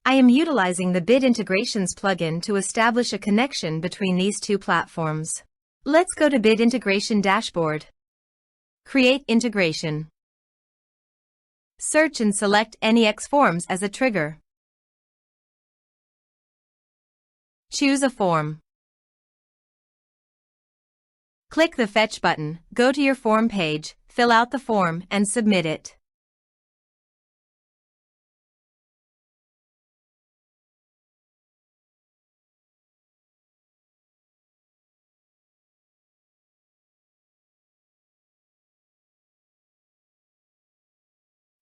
I am utilizing the Bid Integrations plugin to establish a connection between these two platforms. Let's go to Bid Integration Dashboard. Create integration. Search and select NEX Forms as a trigger. Choose a form. Click the Fetch button, go to your form page, fill out the form, and submit it.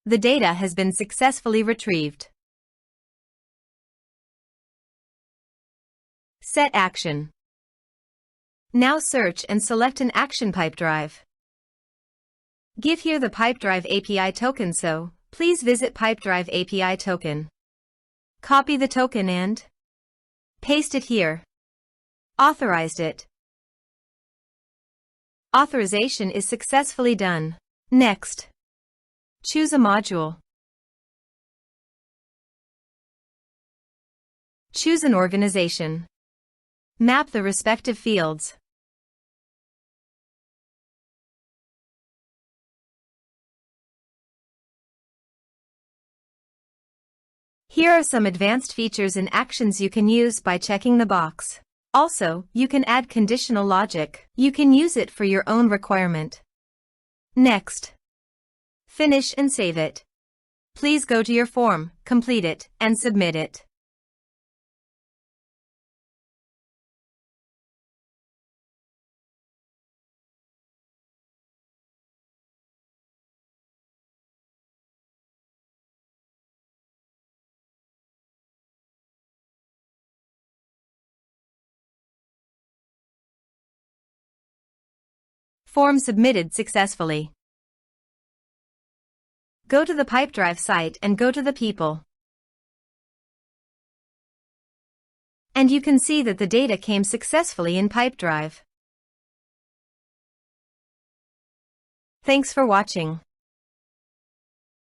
The data has been successfully retrieved. Set action. Now search and select an action Pipedrive. Give here the Pipedrive API token, so please visit Pipedrive API token. Copy the token and paste it here. Authorized it. Authorization is successfully done. Next. Choose a module. Choose an organization. Map the respective fields. Here are some advanced features and actions you can use by checking the box. Also, you can add conditional logic. You can use it for your own requirement. Next. Finish and save it. Please go to your form, complete it, and submit it. Form submitted successfully. Go to the Pipedrive site and go to the people. And you can see that the data came successfully in Pipedrive. Thanks for watching.